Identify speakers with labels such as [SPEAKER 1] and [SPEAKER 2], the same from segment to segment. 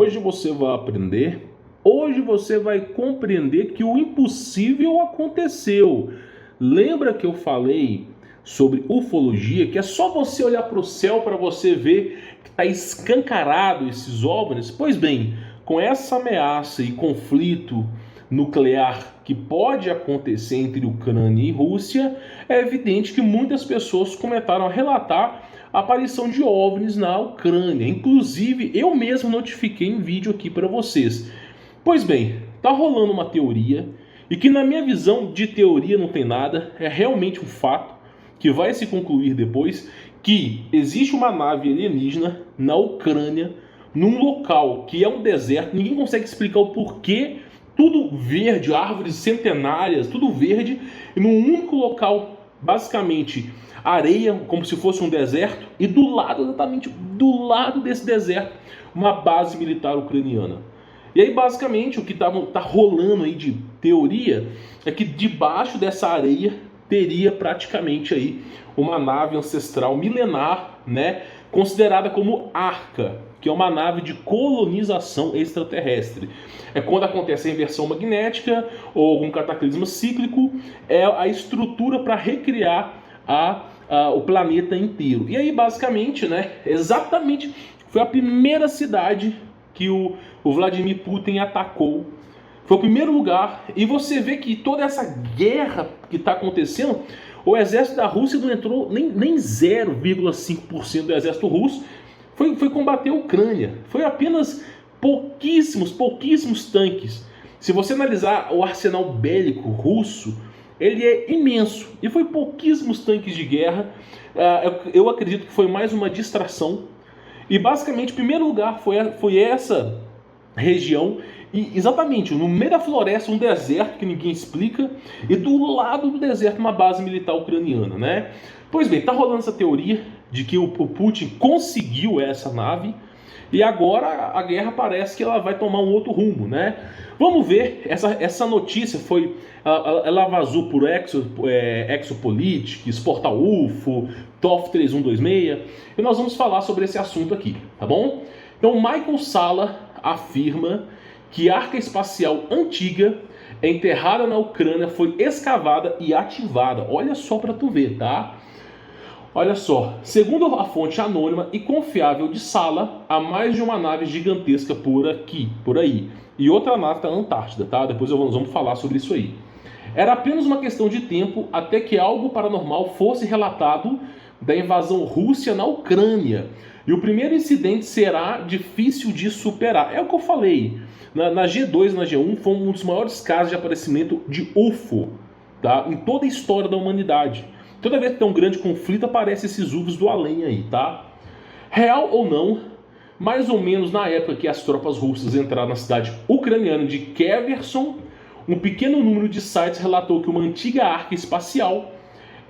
[SPEAKER 1] Hoje você vai aprender, hoje você vai compreender que o impossível aconteceu. Lembra que eu falei sobre ufologia, que é só você olhar para o céu para você ver que está escancarado esses OVNIs? Pois bem, com essa ameaça e conflito nuclear que pode acontecer entre Ucrânia e Rússia, é evidente que muitas pessoas começaram a relatar a aparição de OVNIs na Ucrânia. Inclusive, eu mesmo notifiquei em vídeo aqui para vocês. Pois bem, tá rolando uma teoria, e que na minha visão de teoria não tem nada, é realmente um fato, que vai se concluir depois, que existe uma nave alienígena na Ucrânia, num local que é um deserto, ninguém consegue explicar o porquê, tudo verde, árvores centenárias, tudo verde, e num único local, basicamente areia, como se fosse um deserto, e do lado, exatamente do lado desse deserto, uma base militar ucraniana. E aí, basicamente, o que tá rolando aí de teoria é que debaixo dessa areia teria praticamente aí uma nave ancestral milenar, né, considerada como Arca, que é uma nave de colonização extraterrestre. É quando acontece a inversão magnética ou algum cataclisma cíclico, é a estrutura para recriar o planeta inteiro. E aí, basicamente, né, exatamente, foi a primeira cidade que o Vladimir Putin atacou. Foi o primeiro lugar. E você vê que toda essa guerra que está acontecendo, o exército da Rússia não entrou nem 0,5% do exército russo foi combater a Ucrânia. Foi apenas pouquíssimos tanques. Se você analisar o arsenal bélico russo, ele é imenso. E foi pouquíssimos tanques de guerra. Eu acredito que foi mais uma distração. E basicamente, em primeiro lugar, foi essa região. E exatamente, no meio da floresta, um deserto que ninguém explica. E do lado do deserto, uma base militar ucraniana, né? Pois bem, tá rolando essa teoria de que o Putin conseguiu essa nave. E agora a guerra parece que ela vai tomar um outro rumo, né? Vamos ver, essa notícia ela vazou por Exopolitics, Portal UFO, TOF 3126, e nós vamos falar sobre esse assunto aqui, tá bom? Então, Michael Salla afirma que a arca espacial antiga enterrada na Ucrânia foi escavada e ativada. Olha só para tu ver, tá? Olha só, segundo a fonte anônima e confiável de Salla, há mais de uma nave gigantesca por aí. E outra nave está na Antártida, tá? Depois nós vamos falar sobre isso aí. Era apenas uma questão de tempo até que algo paranormal fosse relatado da invasão russa na Ucrânia. E o primeiro incidente será difícil de superar. É o que eu falei. Na G2 e na G1 foi um dos maiores casos de aparecimento de UFO, tá? Em toda a história da humanidade. Toda vez que tem um grande conflito, aparecem esses UFOs do além aí, tá? Real ou não, mais ou menos na época que as tropas russas entraram na cidade ucraniana de Kherson, um pequeno número de sites relatou que uma antiga arca espacial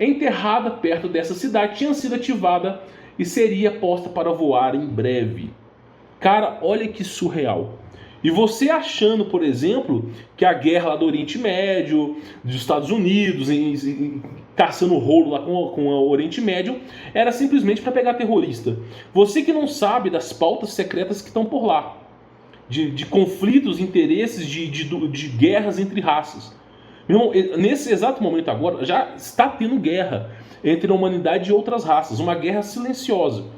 [SPEAKER 1] enterrada perto dessa cidade tinha sido ativada e seria posta para voar em breve. Cara, olha que surreal. E você achando, por exemplo, que a guerra lá do Oriente Médio, dos Estados Unidos, caçando o rolo lá com o Oriente Médio, era simplesmente para pegar terrorista. Você que não sabe das pautas secretas que estão por lá, de conflitos, interesses, de guerras entre raças. Meu irmão, nesse exato momento agora, já está tendo guerra entre a humanidade e outras raças, uma guerra silenciosa.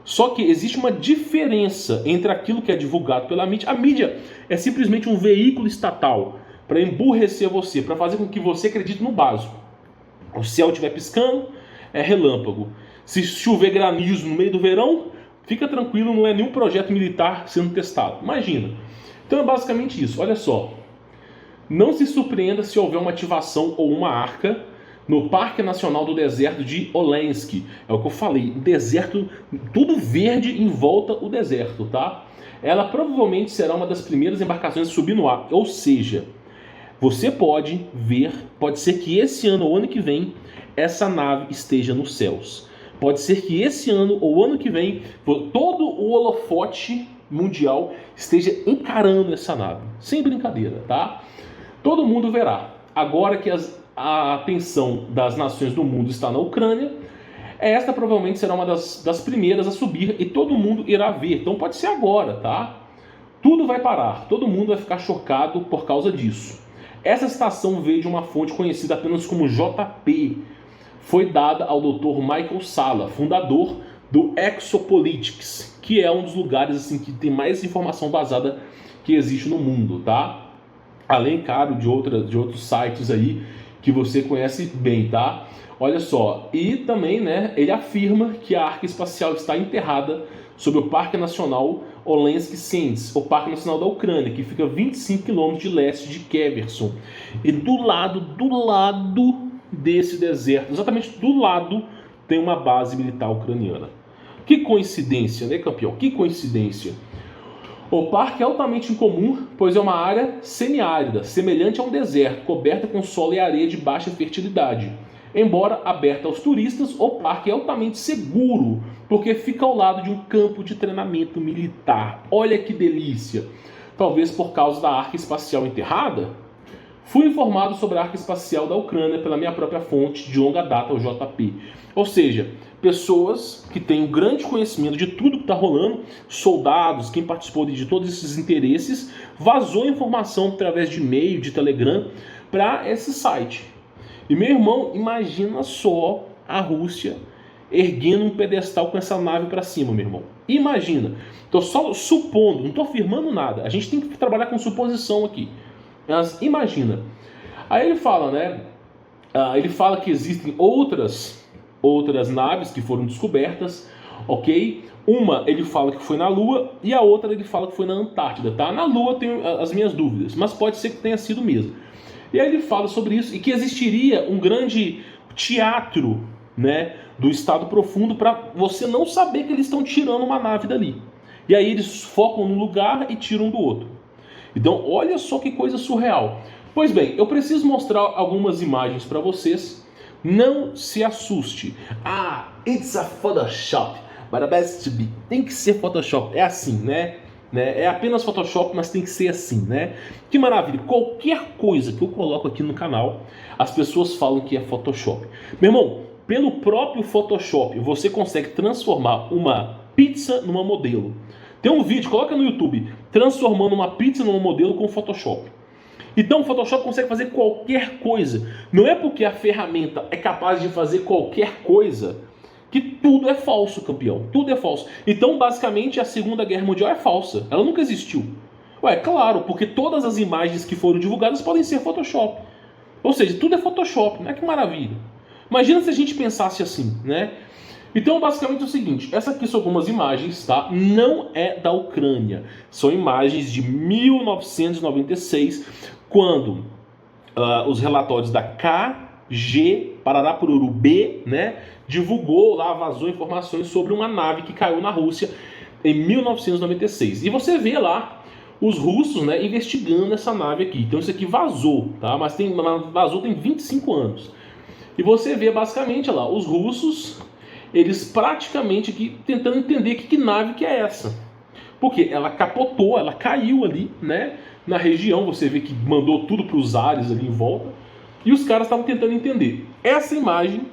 [SPEAKER 1] Só que existe uma diferença entre aquilo que é divulgado pela mídia. A mídia é simplesmente um veículo estatal para emburrecer você, para fazer com que você acredite no básico. O céu estiver piscando, é relâmpago. Se chover granizo no meio do verão, fica tranquilo, não é nenhum projeto militar sendo testado. Imagina. Então é basicamente isso. Olha só. Não se surpreenda se houver uma ativação ou uma arca no Parque Nacional do Deserto de Olensk. É o que eu falei, deserto, tudo verde em volta do deserto, tá? Ela provavelmente será uma das primeiras embarcações a subir no ar. Ou seja, você pode ver, pode ser que esse ano ou ano que vem, essa nave esteja nos céus. Pode ser que esse ano ou ano que vem, todo o holofote mundial esteja encarando essa nave. Sem brincadeira, tá? Todo mundo verá. Agora que a atenção das nações do mundo está na Ucrânia, esta provavelmente será uma das primeiras a subir e todo mundo irá ver. Então pode ser agora, tá? Tudo vai parar, todo mundo vai ficar chocado por causa disso. Essa citação veio de uma fonte conhecida apenas como JP. Foi dada ao Dr. Michael Salla, fundador do Exopolitics, que é um dos lugares assim, que tem mais informação vazada que existe no mundo, tá? Além, claro, de outros sites aí que você conhece bem, tá? Olha só, e também, né, ele afirma que a Arca Espacial está enterrada sob o Parque Nacional Olensk Siens, o Parque Nacional da Ucrânia, que fica a 25 km de leste de Kherson. E do lado desse deserto, exatamente do lado, tem uma base militar ucraniana. Que coincidência, né, campeão? Que coincidência. O parque é altamente incomum, pois é uma área semiárida, semelhante a um deserto, coberta com solo e areia de baixa fertilidade. Embora aberta aos turistas, o parque é altamente seguro, porque fica ao lado de um campo de treinamento militar. Olha que delícia! Talvez por causa da Arca Espacial enterrada? Fui informado sobre a Arca Espacial da Ucrânia pela minha própria fonte de longa data, o JP. Ou seja, pessoas que têm um grande conhecimento de tudo que está rolando, soldados, quem participou de todos esses interesses, vazou informação através de e-mail, de Telegram, para esse site. E meu irmão, imagina só a Rússia erguendo um pedestal com essa nave para cima, meu irmão. Imagina. Estou só supondo, não estou afirmando nada. A gente tem que trabalhar com suposição aqui. Mas imagina. Aí ele fala, né? Ele fala que existem outras naves que foram descobertas, ok? Uma ele fala que foi na Lua e a outra ele fala que foi na Antártida, tá? Na Lua tenho as minhas dúvidas, mas pode ser que tenha sido mesmo. E aí ele fala sobre isso e que existiria um grande teatro, né, do estado profundo para você não saber que eles estão tirando uma nave dali. E aí eles focam num lugar e tiram do outro. Então olha só que coisa surreal. Pois bem, eu preciso mostrar algumas imagens para vocês. Não se assuste. It's a Photoshop, but it has to be. Tem que ser Photoshop. É assim, né? É apenas Photoshop, mas tem que ser assim, né? Que maravilha. Qualquer coisa que eu coloco aqui no canal, as pessoas falam que é Photoshop. Meu irmão, pelo próprio Photoshop, você consegue transformar uma pizza numa modelo. Tem um vídeo, coloca no YouTube, transformando uma pizza numa modelo com Photoshop. Então o Photoshop consegue fazer qualquer coisa. Não é porque a ferramenta é capaz de fazer qualquer coisa que tudo é falso, campeão. Tudo é falso. Então, basicamente, a Segunda Guerra Mundial é falsa. Ela nunca existiu. Ué, claro, porque todas as imagens que foram divulgadas podem ser Photoshop. Ou seja, tudo é Photoshop. Não é que maravilha. Imagina se a gente pensasse assim, né? Então, basicamente é o seguinte. Essa aqui são algumas imagens, tá? Não é da Ucrânia. São imagens de 1996, quando os relatórios da KG Parará Pururu B, né, divulgou lá, vazou informações sobre uma nave que caiu na Rússia em 1996. E você vê lá os russos, né, investigando essa nave aqui. Então isso aqui vazou, tá? Mas vazou tem 25 anos. E você vê basicamente lá os russos, eles praticamente aqui tentando entender que nave que é essa. Porque ela capotou, ela caiu ali, né, na região. Você vê que mandou tudo para os ares ali em volta. E os caras estavam tentando entender. Essa imagem,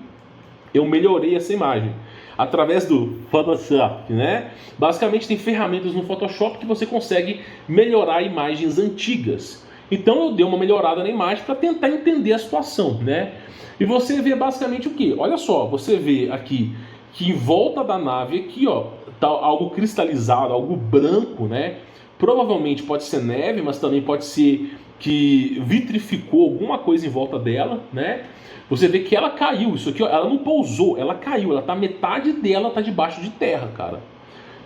[SPEAKER 1] eu melhorei essa imagem através do Photoshop, né? Basicamente tem ferramentas no Photoshop que você consegue melhorar imagens antigas. Então eu dei uma melhorada na imagem para tentar entender a situação, né? E você vê basicamente o que? Olha só, você vê aqui que em volta da nave aqui, ó, tá algo cristalizado, algo branco, né? Provavelmente pode ser neve, mas também pode ser que vitrificou alguma coisa em volta dela, né? Você vê que ela caiu, isso aqui, ó, ela não pousou, ela caiu, ela tá, metade dela tá debaixo de terra, cara.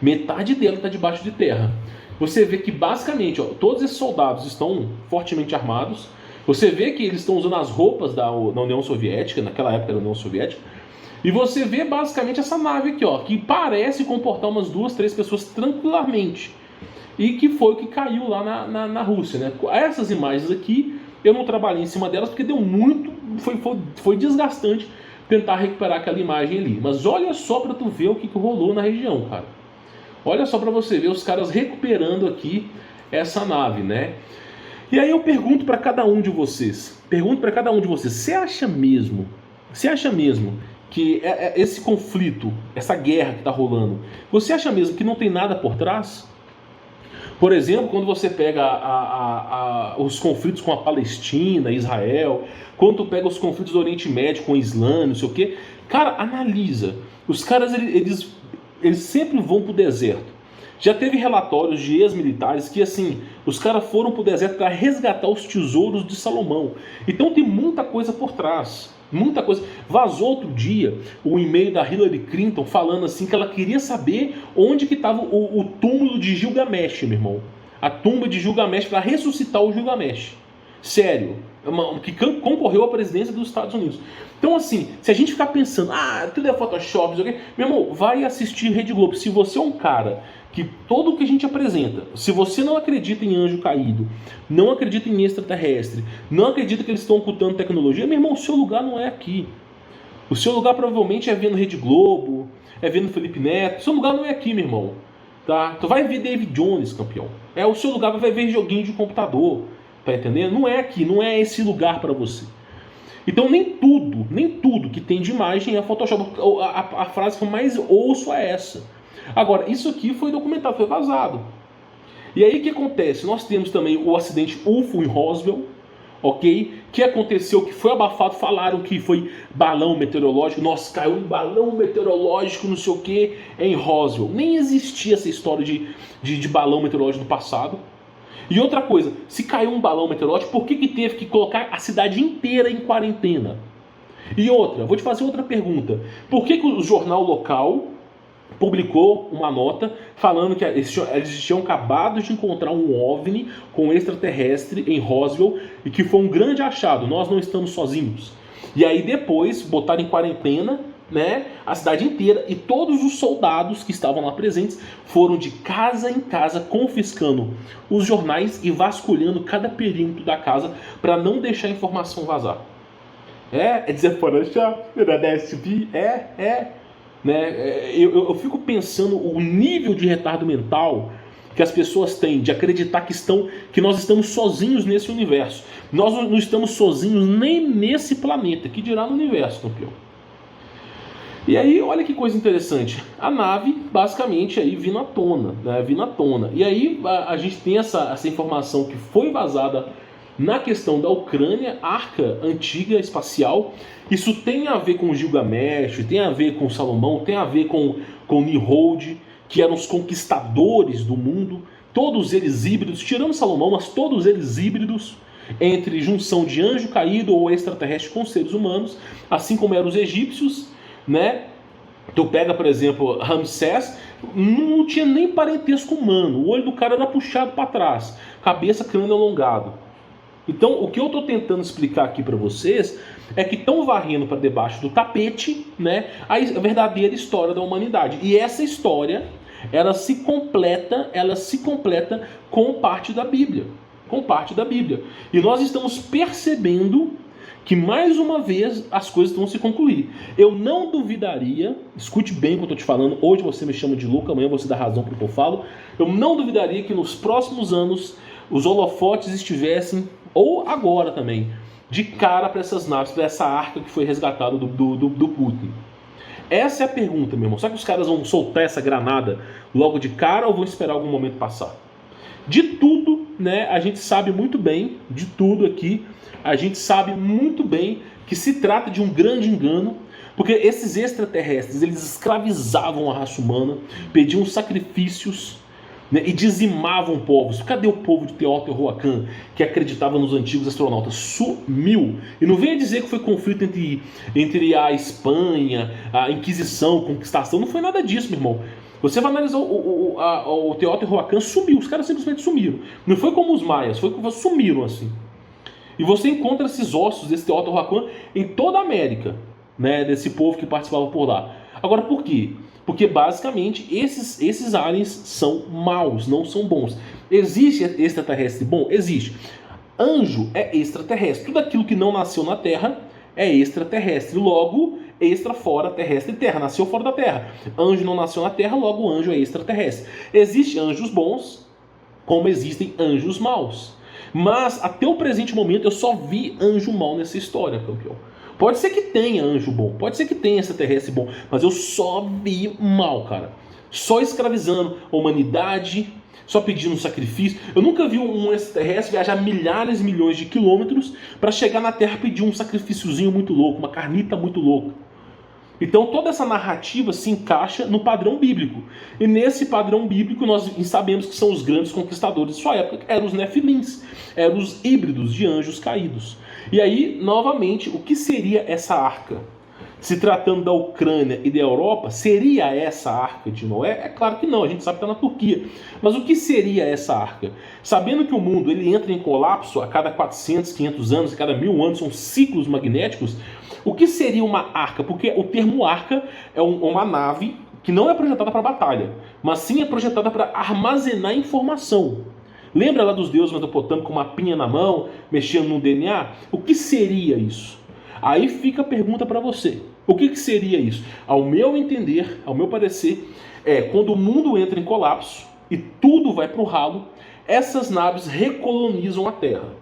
[SPEAKER 1] Metade dela tá debaixo de terra. Você vê que basicamente, ó, todos esses soldados estão fortemente armados. Você vê que eles estão usando as roupas da União Soviética, naquela época da União Soviética. E você vê basicamente essa nave aqui, ó, que parece comportar umas 2, 3 pessoas tranquilamente. E que foi o que caiu lá na Rússia, né? Essas imagens aqui, eu não trabalhei em cima delas porque deu muito, foi desgastante tentar recuperar aquela imagem ali. Mas olha só para tu ver o que rolou na região, cara. Olha só para você ver os caras recuperando aqui essa nave, né? E aí eu pergunto para cada um de vocês, você acha mesmo que esse conflito, essa guerra que está rolando, você acha mesmo que não tem nada por trás? Por exemplo, quando você pega os conflitos com a Palestina, Israel, quando tu pega os conflitos do Oriente Médio com o Islã, não sei o quê, cara, analisa. Os caras, eles sempre vão pro deserto. Já teve relatórios de ex-militares que, assim, os caras foram pro deserto para resgatar os tesouros de Salomão. Então tem muita coisa por trás. Muita coisa. Vazou outro dia o e-mail da Hillary Clinton falando assim que ela queria saber onde que estava o túmulo de Gilgamesh, meu irmão. A tumba de Gilgamesh para ressuscitar o Gilgamesh. Sério. Que concorreu à presidência dos Estados Unidos. Então assim, se a gente ficar pensando, tudo é Photoshop, meu irmão, vai assistir Rede Globo. Se você é um cara que todo o que a gente apresenta, se você não acredita em anjo caído, não acredita em extraterrestre, não acredita que eles estão ocultando tecnologia, meu irmão, o seu lugar não é aqui. O seu lugar provavelmente é vendo Rede Globo, é vendo Felipe Neto. O seu lugar não é aqui, meu irmão. Tá? Tu vai ver David Jones, campeão. O seu lugar vai ver joguinho de computador. Tá entendendo? Não é aqui, não é esse lugar para você. Então nem tudo que tem de imagem é Photoshop. A frase que eu mais ouço é essa. Agora, isso aqui foi documentado, foi vazado. E aí o que acontece? Nós temos também o acidente UFO em Roswell, ok? Que aconteceu, que foi abafado, falaram que foi balão meteorológico. Nossa, caiu um balão meteorológico, não sei o que, em Roswell. Nem existia essa história de balão meteorológico no passado. E outra coisa, se caiu um balão meteorológico, por que teve que colocar a cidade inteira em quarentena? E outra, vou te fazer outra pergunta. Por que o jornal local publicou uma nota falando que eles tinham acabado de encontrar um OVNI com extraterrestre em Roswell e que foi um grande achado, nós não estamos sozinhos. E aí depois botaram em quarentena, né, a cidade inteira, e todos os soldados que estavam lá presentes foram de casa em casa confiscando os jornais e vasculhando cada perímetro da casa para não deixar a informação vazar. É dizer, né? Eu fico pensando o nível de retardo mental que as pessoas têm de acreditar que nós estamos sozinhos nesse universo. Nós não estamos sozinhos nem nesse planeta, que dirá no universo, campeão. E aí, olha que coisa interessante. A nave, basicamente, aí vindo à tona, né? Vindo à tona. E aí a gente tem essa informação que foi vazada na questão da Ucrânia, arca antiga espacial. Isso tem a ver com Gilgamesh, tem a ver com Salomão, tem a ver com Nimrod, que eram os conquistadores do mundo. Todos eles híbridos, tirando Salomão, mas todos eles híbridos, entre junção de anjo caído ou extraterrestre com seres humanos, assim como eram os egípcios, né? Tu pega, por exemplo, Ramsés, não tinha nem parentesco humano, o olho do cara era puxado para trás, cabeça, crânio alongado. Então, o que eu estou tentando explicar aqui para vocês é que estão varrendo para debaixo do tapete, né, a verdadeira história da humanidade. E essa história, ela se completa com parte da Bíblia. Com parte da Bíblia. E nós estamos percebendo que mais uma vez as coisas vão se concluir. Eu não duvidaria, escute bem o que eu estou te falando, hoje você me chama de louco, amanhã você dá razão para o que eu falo, eu não duvidaria que nos próximos anos os holofotes estivessem, ou agora também, de cara para essas naves, para essa arca que foi resgatada do Putin. Essa é a pergunta, meu irmão. Será que os caras vão soltar essa granada logo de cara ou vão esperar algum momento passar? De tudo, né, a gente sabe muito bem, de tudo aqui, a gente sabe muito bem que se trata de um grande engano, porque esses extraterrestres, eles escravizavam a raça humana, pediam sacrifícios, né, e dizimavam povos. Cadê o povo de Teotihuacan que acreditava nos antigos astronautas? Sumiu. E não venha dizer que foi conflito entre a Espanha, a Inquisição, a Conquistação. Não foi nada disso, meu irmão. Você vai analisar o Teotihuacan, sumiu. Os caras simplesmente sumiram. Não foi como os maias, foi que sumiram assim. E você encontra esses ossos desse Teotihuacan em toda a América, né, desse povo que participava por lá. Agora, por quê? Porque basicamente esses aliens são maus, não são bons. Existe extraterrestre bom? Existe. Anjo é extraterrestre. Tudo aquilo que não nasceu na Terra é extraterrestre. Logo, extra fora, terrestre e terra. Nasceu fora da Terra. Anjo não nasceu na Terra, logo anjo é extraterrestre. Existem anjos bons, como existem anjos maus. Mas até o presente momento eu só vi anjo mau nessa história, campeão. Pode ser que tenha anjo bom, pode ser que tenha extraterrestre bom, mas eu só vi mal, cara. Só escravizando a humanidade, só pedindo um sacrifício. Eu nunca vi um extraterrestre viajar milhares e milhões de quilômetros para chegar na Terra e pedir um sacrifíciozinho muito louco, uma carnita muito louca. Então toda essa narrativa se encaixa no padrão bíblico. E nesse padrão bíblico nós sabemos que são os grandes conquistadores de sua época, que eram os nefilins, eram os híbridos de anjos caídos. E aí, novamente, o que seria essa arca? Se tratando da Ucrânia e da Europa, seria essa a arca de Noé? É claro que não, a gente sabe que está na Turquia. Mas o que seria essa arca? Sabendo que o mundo ele entra em colapso a cada 400, 500 anos, a cada 1000 anos, são ciclos magnéticos, o que seria uma arca? Porque o termo arca é uma nave que não é projetada para batalha, mas sim é projetada para armazenar informação. Lembra lá dos deuses mesopotâmicos com uma pinha na mão, mexendo no DNA? O que seria isso? Aí fica a pergunta para você. O que seria isso? Ao meu entender, ao meu parecer, quando o mundo entra em colapso e tudo vai para o ralo, essas naves recolonizam a Terra.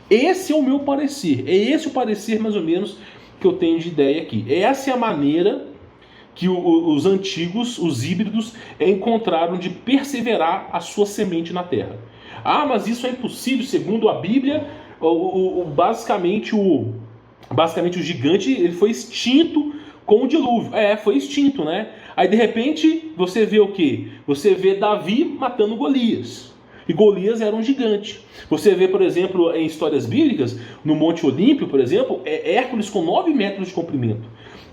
[SPEAKER 1] Esse é o meu parecer. É esse o parecer, mais ou menos, que eu tenho de ideia aqui. Essa é a maneira que os antigos, os híbridos, encontraram de perseverar a sua semente na Terra. Ah, mas isso é impossível, segundo a Bíblia, basicamente o gigante ele foi extinto com o dilúvio. Foi extinto, né? Aí de repente você vê o quê? Você vê Davi matando Golias. E Golias era um gigante. Você vê, por exemplo, em histórias bíblicas, no Monte Olímpio, por exemplo, Hércules com 9 metros de comprimento.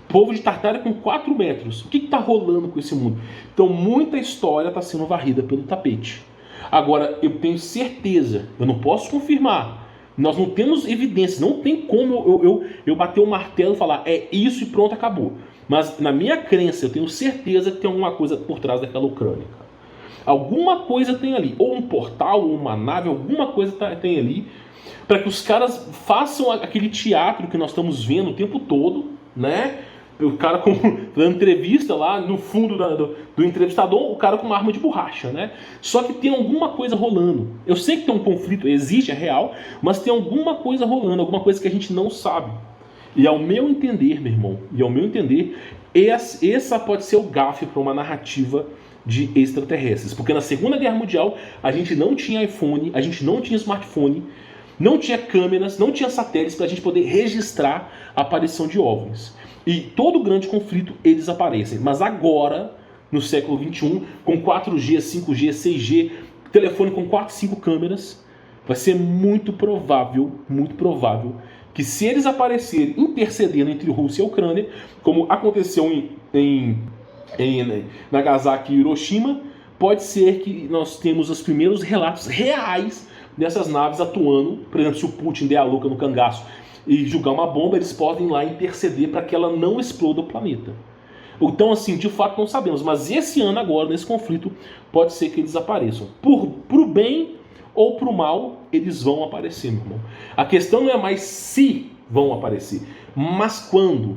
[SPEAKER 1] Povo de Tartária com 4 metros. O que está rolando com esse mundo? Então muita história está sendo varrida pelo tapete. Agora, eu tenho certeza, eu não posso confirmar, nós não temos evidência, não tem como eu bater o martelo e falar, é isso e pronto, acabou. Mas na minha crença, eu tenho certeza que tem alguma coisa por trás daquela Ucrânia. Alguma coisa tem ali, ou um portal, ou uma nave, alguma coisa tem ali, para que os caras façam aquele teatro que nós estamos vendo o tempo todo, né? O cara dando entrevista lá no fundo do entrevistador, o cara com uma arma de borracha, né? Só que tem alguma coisa rolando. Eu sei que tem um conflito, existe, é real, mas tem alguma coisa rolando, alguma coisa que a gente não sabe. E ao meu entender, meu irmão, essa pode ser o gafe para uma narrativa de extraterrestres. Porque na Segunda Guerra Mundial a gente não tinha iPhone, a gente não tinha smartphone, não tinha câmeras, não tinha satélites para a gente poder registrar a aparição de OVNIs. E todo grande conflito eles aparecem. Mas agora, no século XXI, com 4G, 5G, 6G, telefone com 4, 5 câmeras, vai ser muito provável que se eles aparecerem intercedendo entre Rússia e Ucrânia, como aconteceu em Nagasaki e Hiroshima, pode ser que nós temos os primeiros relatos reais dessas naves atuando. Por exemplo, se o Putin der a louca no cangaço e jogar uma bomba, eles podem lá interceder para que ela não exploda o planeta. Então, assim, de fato não sabemos, mas esse ano agora, nesse conflito, pode ser que eles apareçam. Pro bem ou pro mal, eles vão aparecer, meu irmão. A questão não é mais se vão aparecer, mas quando.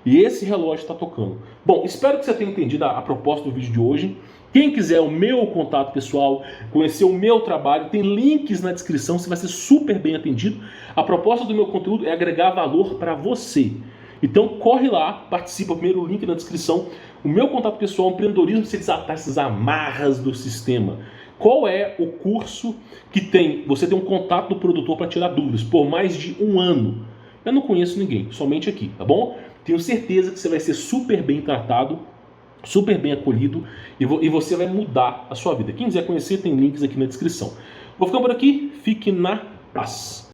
[SPEAKER 1] E esse relógio está tocando. Bom, espero que você tenha entendido a proposta do vídeo de hoje. Quem quiser o meu contato pessoal, conhecer o meu trabalho, tem links na descrição, você vai ser super bem atendido. A proposta do meu conteúdo é agregar valor para você. Então corre lá, participa, primeiro link na descrição. O meu contato pessoal, empreendedorismo, você desatar essas amarras do sistema. Qual é o curso que tem? Você tem um contato do produtor para tirar dúvidas por mais de 1 ano. Eu não conheço ninguém, somente aqui, tá bom? Tenho certeza que você vai ser super bem tratado, super bem acolhido e você vai mudar a sua vida. Quem quiser conhecer, tem links aqui na descrição. Vou ficando por aqui, fique na paz.